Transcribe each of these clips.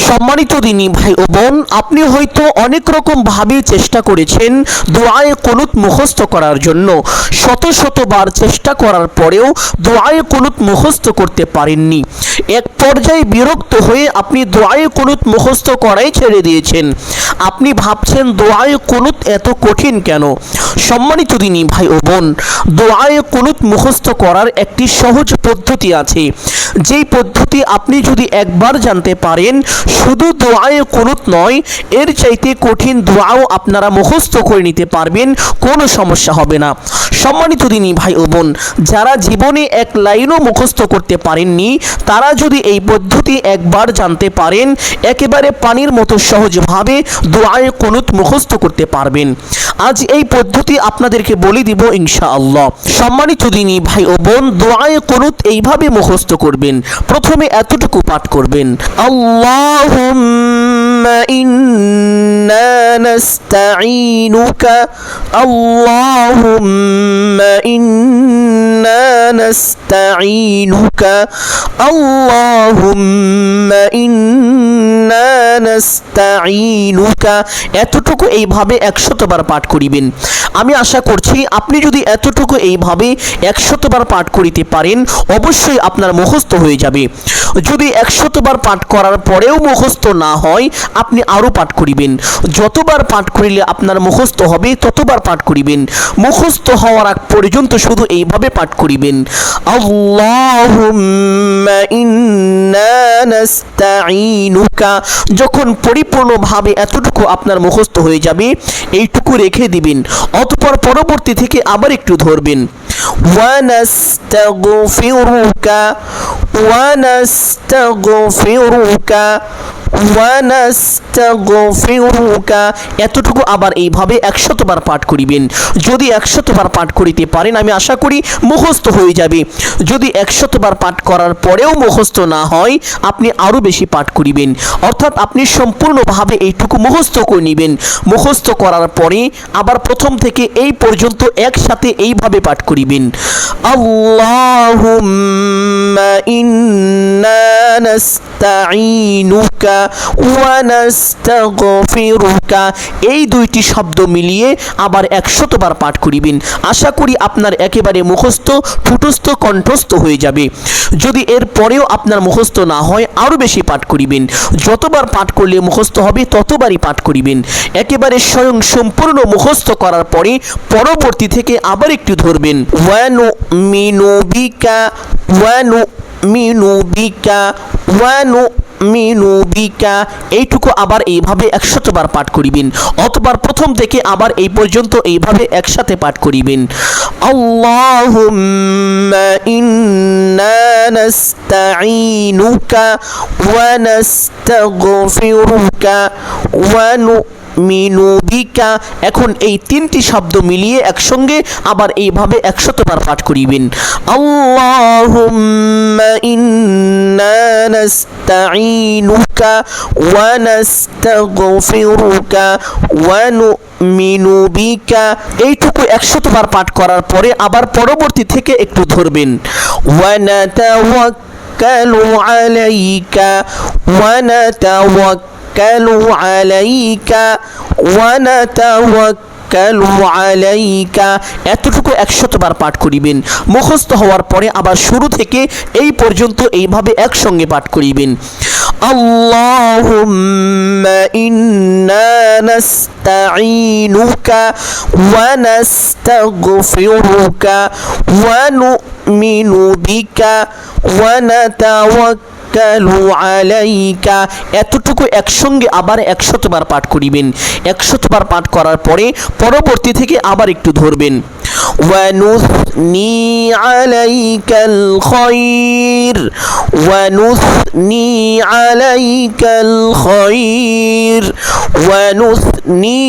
সম্মানিত দিনী ভাই ও বোন, আপনি হয়তো অনেক রকম ভাবে চেষ্টা করেছেন দোয়ায়ে কুনুত মুখস্থ করার জন্য। শত শতবার চেষ্টা করার পরেও দোয়ায়ে কুনুত মুখস্থ করতে পারেননি। এক পর্যায়ে বিরক্ত হয়ে আপনি দোয়ায়ে কুনুত মুখস্থ করাই ছেড়ে দিয়েছেন। আপনি ভাবছেন দোয়ায়ে কুনুত এত কঠিন কেন? সম্মানিত দিনী ভাই ও বোন, দোয়ায়ে কুনুত মুখস্থ করার একটি সহজ পদ্ধতি আছে। যেই পদ্ধতি আপনি যদি একবার জানতে পারেন, শুধু দোয়ায়ে কুনুত নয়, এর চাইতে কঠিন দোয়াও আপনারা মুখস্থ করে নিতে পারবেন, কোনো সমস্যা হবে না। সম্মানিত দিনী ভাই ও বোন, যারা জীবনে এক লাইনও মুখস্থ করতে পারেননি, তারা যদি এই পদ্ধতি একবার জানতে পারেন, একেবারে পানির মতো সহজভাবে দোয়ায়ে কুনুত মুখস্থ করতে পারবেন। আজ এই পদ্ধতি আপনাদেরকে বলে দিব ইনশাআল্লাহ। সম্মানিত দিনী ভাই ও বোন, দোয়ায়ে কুনুত এইভাবে মুখস্থ করবেন। প্রথমে এতটুকু পাঠ করবেন, আল্লাহুম্মা ইন্না নাস্তাঈনুকা, আল্লাহুম্মা ইন্না নাস্তাঈনুকা, আল্লাহুম্মা ইন্না নাস্তাঈনুকা। এতটুকু এইভাবে 100 বার পাঠ করিবেন। আমি আশা করছি আপনি যদি এতটুকু এইভাবে 100 বার পাঠ করিতে পারেন, অবশ্যই আপনার মুখস্থ হয়ে যাবে। যদি 100 বার পাঠ করার পরেও মুখস্থ না হয়, আপনি আরও পাঠ করিবেন। যতবার পাঠ করিলে আপনার মুখস্থ হবে, ততবার পাঠ করিবেন। মুখস্থ হওয়ার আগ পর্যন্ত শুধু এইভাবে পাঠ করিবেন, আল্লাহুম্মা ইন্না নাস্তাঈনুকা। যখন পরিপূর্ণভাবে এতটুকু আপনার মুখস্থ হয়ে যাবে, এইটুকু রেখে দিবেন। অতঃপর পরবর্তী থেকে আবার একটু ধরবেন, ওয়ানাস্তাগফিরুকা, ওয়ানাস্তাগফিরুকা, ওয়ানাস্তাগফিরুকা। এতটুকু আবার এইভাবে 100 বার পাঠ করিবেন। যদি 100 বার পাঠ করিতে পারেন, আমি আশা করি মুখস্থ হয়ে যাবে। যদি 100 বার পাঠ করার পরেও মুখস্থ না হয়, আপনি আরও বেশি পাঠ করিবেন। অর্থাৎ আপনি সম্পূর্ণভাবে এইটুকু মুখস্থ করে নেবেন। মুখস্থ করার পরে আবার প্রথম থেকে এই পর্যন্ত একসাথে এইভাবে পাঠ করিবেন, আল্লাহুম্মা ইন্না নাস্তাঈনুকা ওয়া নাস্তাগফিরুকা। এই দুইটি শব্দ মিলিয়ে আবার 100 বার পাঠ করিবেন। আশা করি আপনার একেবারে মুখস্থ, ঠুটস্থ, কণ্ঠস্থ হয়ে যাবে। যদি এর পরেও আপনার মুখস্থ না হয়, আরও বেশি পাঠ করিবেন। যতবার পাঠ করলে মুখস্থ হবে, ততবারই পাঠ করিবেন। একেবারে স্বয়ং সম্পূর্ণ মুখস্থ করার পরে পরবর্তী থেকে আবার একটু ধরবেন, ওয়ানুমিনু বিকা, ওয়ানুমিনু বিকা, ওয়ানুমিনু বিকা। এইটুকু আবার এইভাবে 100 বার পাঠ করিবেন। অতবার প্রথম থেকে আবার এই পর্যন্ত এইভাবে একসাথে পাঠ করিবেন, আল্লাহুম্মা ইন্না নাস্তাঈনুকা ওয়া নাস্তাগফিরুকা ওয়া নুমিনু বিকা। এখন এই তিনটি শব্দ মিলিয়ে একসঙ্গে আবার এইভাবে 100 বার পাঠ করিবেন, আল্লাহুম্মা ইন্না নাস্তাঈনুকা ওয়া নাস্তাগফিরুকা ওয়া নুমিনু বিকা। এইটুকু 100 বার পাঠ করার পরে আবার পরবর্তী থেকে একটু ধরবেন, ওয়া নাতাওয়াক্কালু আলাইকা, ওয়া নাতাওয়াক্কালু আলাইকা, ওয়া নাতাওয়াক্কালু আলাইকা। এতটুকু 100 বার পাঠ করিবেন। মুখস্থ হওয়ার পরে আবার শুরু থেকে এই পর্যন্ত এইভাবে একসঙ্গে পাঠ করিবেন, আল্লাহুম্মা ইন্না নাস্তাঈনুকা ওয়া নাস্তাগফিরুকা ওয়া নুমিনু বিকা ওয়া নাতাওয়াক্কালু আলাইকা। এতটুকু একসঙ্গে আবার 100 বার পাঠ করিবেন। 100 বার পাঠ করার পরে পরবর্তী থেকে আবার একটু ধরবেন, ওয়ানুসনি আলাইকাল খায়র, ওয়ানুসনি আলাইকাল খায়র, ওয়ানুসনি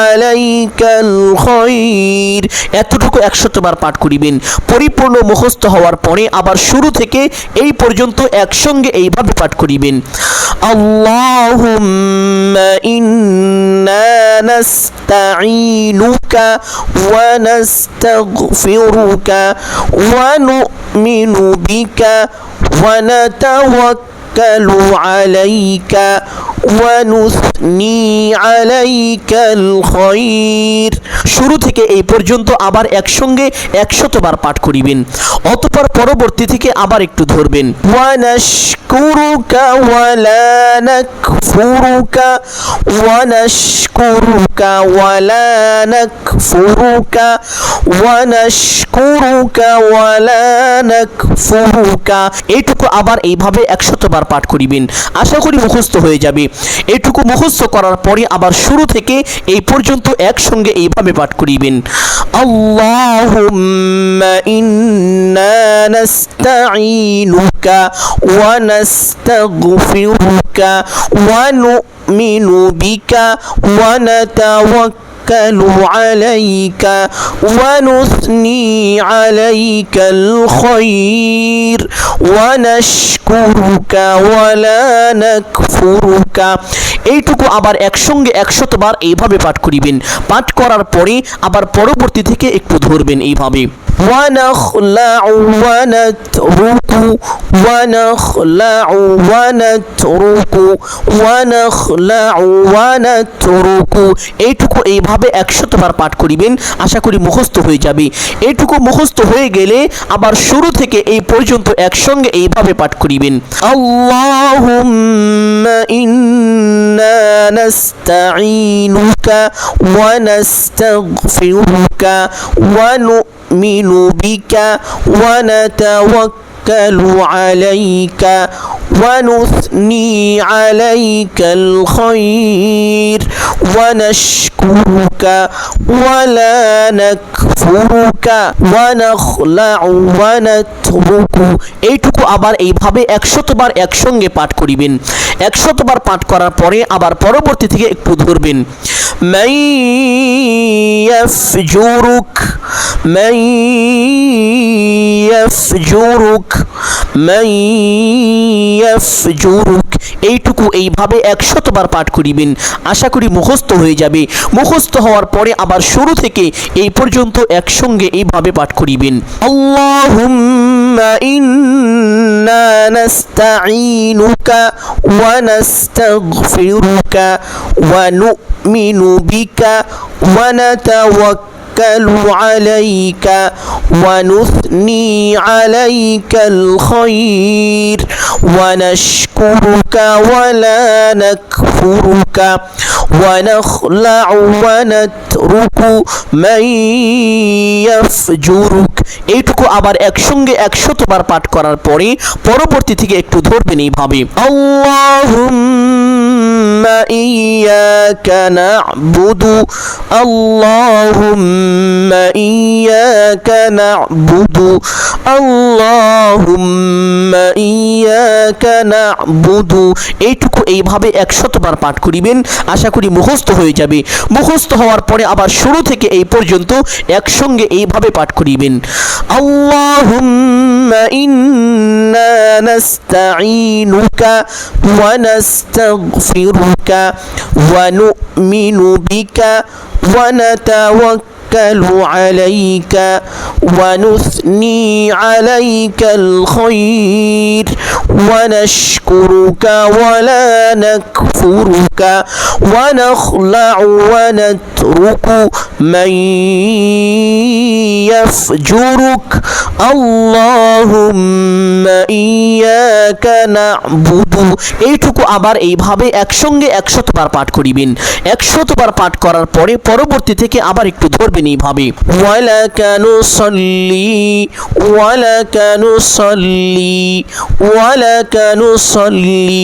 আলাইকাল খায়র। এতটুকু 100 বার পাঠ করিবেন। পরিপূর্ণ মুখস্থ হওয়ার পরে আবার শুরু থেকে এই পর্যন্ত একসঙ্গে এইভাবে পাঠ করিবেন, আল্লাহুম্মা ইন্না নাস্তাঈনুকা ওয়া নাস্তাগফিরুকা ওয়া নুমিনু বিকা ওয়া নাতাওয়াক্কালু আলাইকা ونثني عليك الخير। শুরু থেকে এই পর্যন্ত আবার একসঙ্গে 100 বার পাঠ করিবেন। অতঃপর পরবর্তী থেকে আবার একটু ধরবেন। ওয়ানাশকুরুকা ওয়ালা নাকফুরুকা ওয়ানাশকুরুকা ওয়ালা নাকফুরুকা ওয়ানাশকুরুকা ওয়ালা নাকফুরুকা। এইটুকু আবার এইভাবে 100 বার পাঠ করিবেন। আশা করি মুখস্থ হয়ে যাবে। এইটুকু মুখস্থ করার পরে আবার শুরু থেকে এই পর্যন্ত একসঙ্গে এইভাবে পাঠ করিবেন। আল্লাহুম্মা ইন্না নাস্তাঈনুকা ওয়া নাস্তাগফিরুকা ওয়া নু'মিনু বিকা ওয়া নাতাওয়াক্কালু আলাইকা ওয়া নুসনি আলাইকাল খায়র ওয়া নাশকুরুকা ওয়া লা নাকফুরুকা। এইটুকু আবার একসঙ্গে 100 বার এইভাবে পাঠ করিবেন। পাঠ করার পরে আবার পরবর্তী থেকে একটু ধরবেন এইভাবে। ونخلع ونترك ونخلع ونترك ونخلع ونترك। এইটুকু এইভাবে 100 বার পাঠ করিবেন। আশা করি মুখস্থ হয়ে যাবে। এইটুকু মুখস্থ হয়ে গেলে আবার শুরু থেকে এই পর্যন্ত একসঙ্গে এইভাবে পাঠ করিবেন। আল্লাহুম্মা ইন্না নাস্তাঈনুকা ওয়া নাস্তাগফিরুকা ওয়া نؤمن بك ونتوكل عليك ونثني عليك الخير ونشكرك ولا نكفرك ونخلع ونترك। এইটুকু আবার এইভাবে 100 বার একসঙ্গে পাঠ করিবেন। 100 বার পাঠ করার পরে আবার পরবর্তী থেকে একটু ধরবেন। من يفجرك من يفجرك من يفجرك। এইটুকু এইভাবে 100 বার পাঠ করিবেন। আশা করি মুখস্থ হয়ে যাবে। মুখস্থ হওয়ার পরে আবার শুরু থেকে এই পর্যন্ত একসঙ্গে এইভাবে পাঠ করিবেন। আল্লাহুম্মা ইন্না নাস্তাঈনুকা ওয়া নাস্তাগফিরুকা ওয়া নু'মিনু বিকা ওয়া নাতাওয়াক্কালু আলাইকা ওয়া নুসনি আলাইকাল খায়র ওয়া নাশকুরুকা ওয়া লা নাকফুরুকা ওয়া নাখলা'ু ওয়া নাতরুকু মান ইয়াফজুরুক। এইটুকু আবার একসঙ্গে 100 বার পাঠ করার পরে পরবর্তী থেকে একটু ধরবেন এইভাবে। আল্লাহুম্মা ইয়্যাকা না'বুদু আল্লাহুম্মা ইয়্যাকা না'বুদু আল্লাহুম্মা ইয়্যাকা না'বুদু। এইটুকু এইভাবে 100 বার পাঠ করিবেন। আশা করি মুখস্থ হয়ে যাবে। মুখস্থ হওয়ার পরে আবার শুরু থেকে এই পর্যন্ত একসঙ্গে এইভাবে পাঠ করিবেন। আল্লাহুম্মা ইন্না নাস্তাঈনুকা ওয়া নাস্তাগফিরুকা ওয়া নু'মিনু বিকা ওয়া নাতাওয়াক্কালু আলাইকা ওয়া নুসনি আলাইকাল খায়র ওয়া নাশকুরুকা ওয়া লা নাকফুরুকা ওয়া নাখলা'ু ওয়া নাতরুকু মান ইয়াফজুরুক আল্লাহুম্মা ইয়্যাকা না'বুদু। এইটুকু আবার এইভাবে একসঙ্গে 100 বার পাঠ করিবেন। 100 বার পাঠ করার পরে পরবর্তী থেকে আবার একটু ধরবেন এইভাবে। ওয়ালাকা নুসাল্লি ওয়ালাকা নুসাল্লি ওয়ালাকা নুসাল্লি।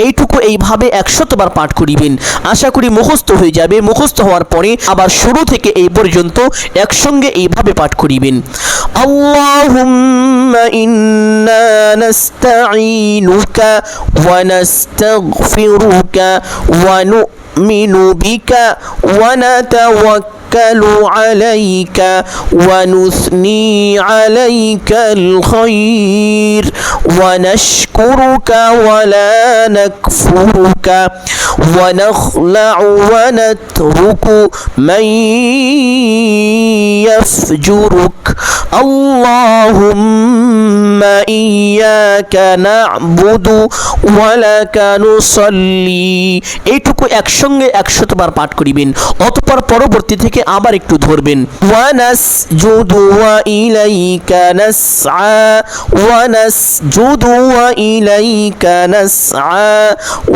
এইটুকু এইভাবে 100 বার পাঠ করিবেন। আশা করি মুখস্থ হয়ে যাবে। মুখস্থ হওয়ার পরে আবার শুরু থেকে এই পর্যন্ত একসঙ্গে এইভাবে পাঠ করিবেন। আল্লাহুম্মা ইন্না নাস্তাঈনুকা ওয়া নাস্তাগফিরুকা ওয়া নু'মিনু বিকা ওয়া নাতাওয়াক্কালু আলাইকা ওয়া নুসনি আলাইকাল খায়র ওয়া নাশকুরুকা ওয়া লা নাকফুরুকা ونخلع ونترك من يفجرك اللهم إياك نعبد ولك نصلي এইটুকু একসঙ্গে 100 বার পাঠ করিবেন অতঃপর পরবর্তী থেকে আবার একটু ধরবেন ওয়ানাসজুদু ওয়া ইলাইকা নাসআ ওয়ানাসজুদু ওয়া ইলাইকা নাসআ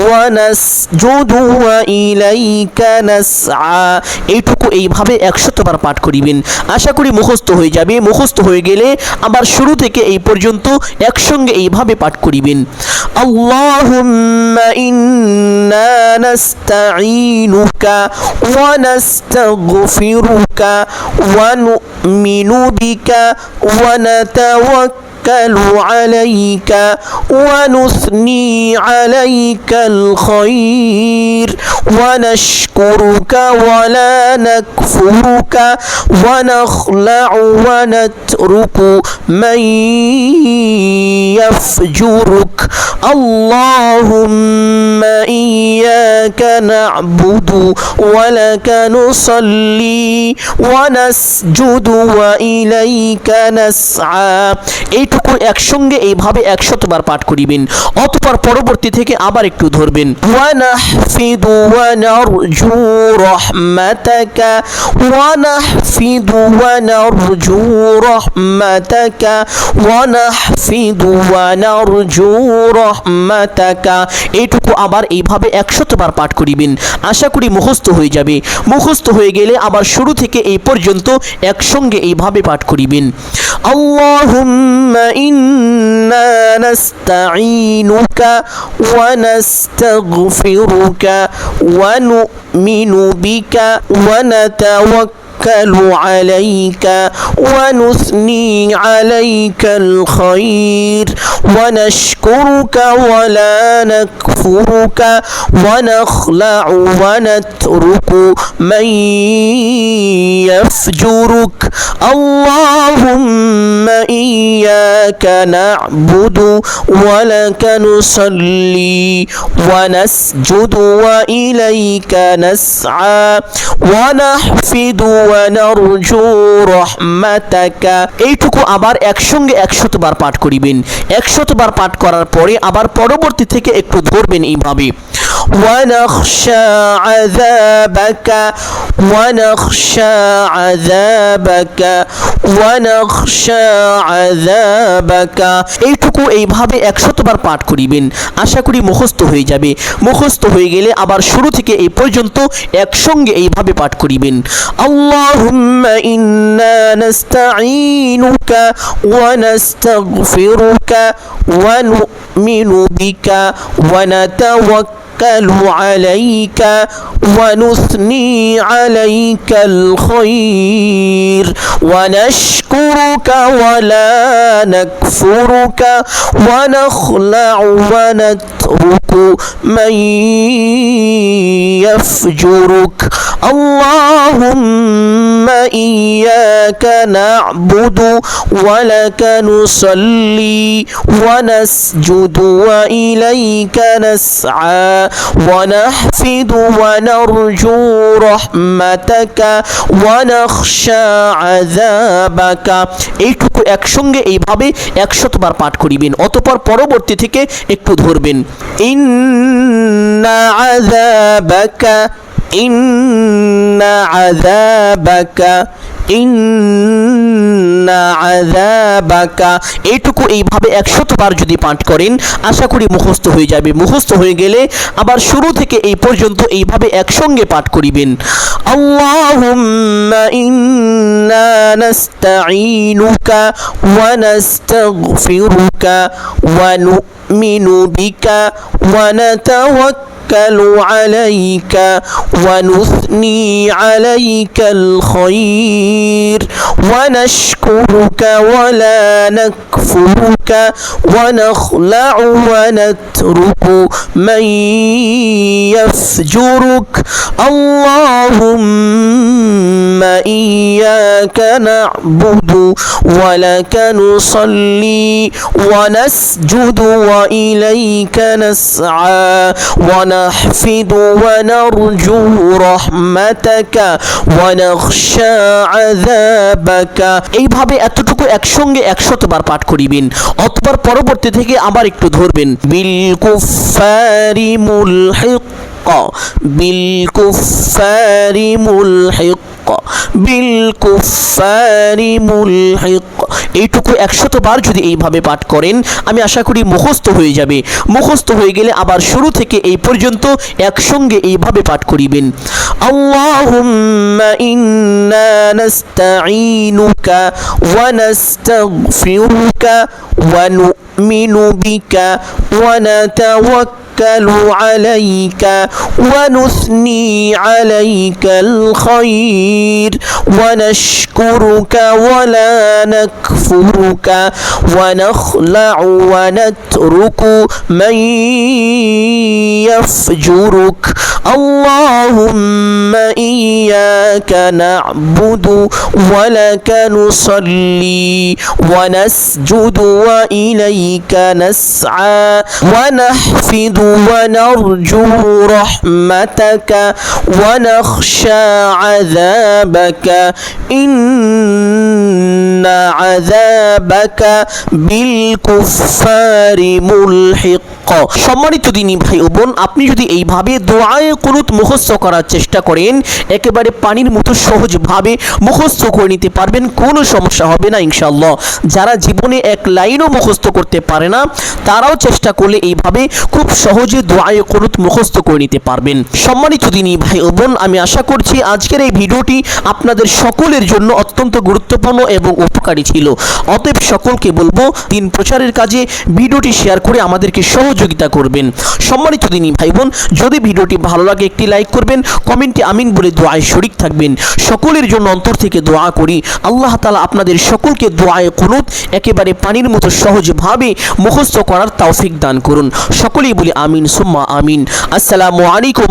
ওয়ানাসজুদু ওয়া ইলাইকা নাসআ এইটুকু এইভাবে 100 বার পাঠ করিবেন আশা করি মুখস্থ হয়ে যাবে মুখস্থ হয়ে গেলে আবার শুরু থেকে এই পর্যন্ত একসঙ্গে এইভাবে পাঠ করিবেন আল্লাহুম্মা ইন্না নাস্তাঈনুকা ওয়া নাস্তাগফিরুকা ওয়া নু'মিনু বিকা ওয়া নাতাওয়াক্কালু আলাইকা ওয়া নুসনি আলাইকাল খায়র ওয়া নাশকুরুকা ওয়া লা নাকফুরুকা ওয়া নাখলাউ ওয়া নাতরুকু মান ইয়াফজুরুক আল্লাহুম্মা ইয়্যাকা না'বুদু ওয়া লাকা নুসাল্লি ওয়া নাসজুদু ওয়া ইলাইকা নাসআ এইটুকু একসঙ্গে এইভাবে 100 বার পাঠ করিবেন অতঃপর পরবর্তী থেকে আবার একটু ধরবেন ওয়া নাহফিদু ওয়া নারজু রাহমাতাকা ওয়া নাহফিদু ওয়া নারজু রাহমাতাকা ওয়া নাহফিদু ওয়া নারজু রাহমাতাকা এইটুকু আবার এইভাবে 100 বার পাঠ করিবেন আশা করি মুখস্থ হয়ে যাবে মুখস্থ হয়ে গেলে আবার শুরু থেকে এই পর্যন্ত একসঙ্গে এইভাবে পাঠ করিবেন আল্লাহুম্মা ইন্না নাস্তাঈনুকা ওয়া নাস্তাগফিরুকা ওয়া নু'মিনু বিকা ওয়া নাতাওয়াক্কালু আলাইকা ওয়া নুসনি আলাইকাল খায়র ওয়া নাশকুরুকা ওয়া লা নাকফুরুকা ওয়া নাখলাউ ওয়া নাতরুকু মান ইয়াফজুরুক আল্লাহুম্মা ইয়্যাকা না'বুদু ওয়া লাকা নুসাল্লি ওয়া নাসজুদু ওয়া ইলাইকা নাসআ ওয়া নাহফিদু ওয়া নারজু রাহমাতাকা এইটুকু আবার একসঙ্গে 100 বার পাঠ করিবেন 100 বার পাঠ করার পরে আবার পরবর্তী থেকে একটু ধরবেন এইভাবে ونخشى عذابك ونخشى عذابك ونخشى عذابك এইটুকু এইভাবে 100 বার পাঠ করিবেন আশা করি মুখস্থ হয়ে যাবে মুখস্থ হয়ে গেলে আবার শুরু থেকে এই পর্যন্ত একসঙ্গে এইভাবে পাঠ করিবেন আল্লাহুম্মা ইন্না নাস্তাঈনুকা ওয়া নাস্তাগফিরুকা ওয়া নু'মিনু বিকা ওয়া নাতাওয়াক্কালু عليك ونثني عليك الخير ونشكرك ولا نكفرك ونخلع ونترك من يفجرك اللهم إياك نعبد ولك نصلي ونسجد وإليك نسعى ونحفد ونرجو رحمتك ونخشى عذابك এইটুকু একসঙ্গে এইভাবে 100 বার পাঠ করিবেন অতঃপর পরবর্তী থেকে একটু ধরবেন ইন্না আযাবাকা ইন্না আযাবাকা ইন্না আযাবাকা এইটুকু এইভাবে 100 বার যদি পাঠ করেন আশা করি মুখস্থ হয়ে যাবে মুখস্থ হয়ে গেলে আবার শুরু থেকে এই পর্যন্ত এইভাবে একসঙ্গে পাঠ করিবেন আল্লাহুম্মা ইন্না নাস্তাঈনুকা ওয়া নাস্তাগফিরুকা ওয়া নু'মিনু বিকা ওয়া নাতাওয়াক্কালু عليك ونثني عليك الخير ونشكرك ولا نكفرك ونخلع ونترك من يفجرك اللهم إياك نعبد ولك نصلي ونسجد وإليك نسعى ونحفد ونرجو رحمتك ونخشى عذابك। এইভাবে এতটুকু একসঙ্গে 100 বার পাঠ করিবেন, অতঃপর পরবর্তী থেকে আবার একটু ধরবেন। বিল কুফারি মুলহিক, বিল কুফারি মুলহিক, বিল কুফারি মুলহিক। এইটুকু 100 বার যদি এইভাবে পাঠ করেন আমি আশা করি মুখস্থ হয়ে যাবে। মুখস্থ হয়ে গেলে আবার শুরু থেকে এই পর্যন্ত একসঙ্গে এইভাবে পাঠ করিবেন। আল্লাহুম্মা ইন্না নাস্তাঈনুকা ওয়া নাস্তাগফিরুকা ওয়া নু'মিনু বিকা ওয়া নাতাওয়াক্কালু আলাইকা ওয়া নুসনি আলাইকা আল খায়র ওয়া নাশকুরুকা ওয়া লা নাকফুরুকা ওয়া নাখলাউ ওয়া নাতরুকু মান ইয়াফজুরুক আল্লাহুম্মা ইয়্যাকা না'বুদু ওয়া লাকা নুসাল্লি ওয়া নাসজুদু ওয়া ইলাইকা নাসআ ওয়া নাহফিদু ওয়া নারজু রাহমাতাকা ওয়া নাখশা আযাবাকা ইন্না আযাবাকা বিল কুফারি মুলহিক। সম্মানিত দিনী ভাই ও বোন, আপনি যদি এইভাবে দোয়ায়ে কুনুত মুখস্থ করার চেষ্টা করেন একেবারে পানির মতো সহজভাবে মুখস্থ করে নিতে পারবেন, কোনো সমস্যা হবে না ইনশাআল্লাহ। যারা জীবনে এক লাইনও মুখস্থ করতে পারে না তারাও চেষ্টা করলে এইভাবে খুব সহজে দোয়ায়ে কুনুত মুখস্থ করে নিতে পারবেন। সম্মানিত দিনী ভাই ও বোন, আমি আশা করছি আজকের এই ভিডিওটি আপনাদের সকলের জন্য অত্যন্ত গুরুত্বপূর্ণ এবং উপকারী ছিল। অতএব সকলকে বলবো দিন প্রচারের কাজে ভিডিওটি শেয়ার করে আমাদেরকে সহযোগিতা করবেন। সম্মানিত দিনী ভাই বোন, যদি ভিডিওটি ভালো লাগে একটি লাইক করবেন, কমেন্টে আমিন বলে দোয়ায় শরীক থাকবেন। সকলের জন্য অন্তর থেকে দোয়া করি আল্লাহ তাআলা আপনাদের সকলকে দোয়ায়ে কুনুত একেবারে পানির মতো সহজভাবে মুখস্থ করার তৌফিক দান করুন। সকলেই বলি আমিন সুম্মা আমিন। আসসালামু আলাইকুম।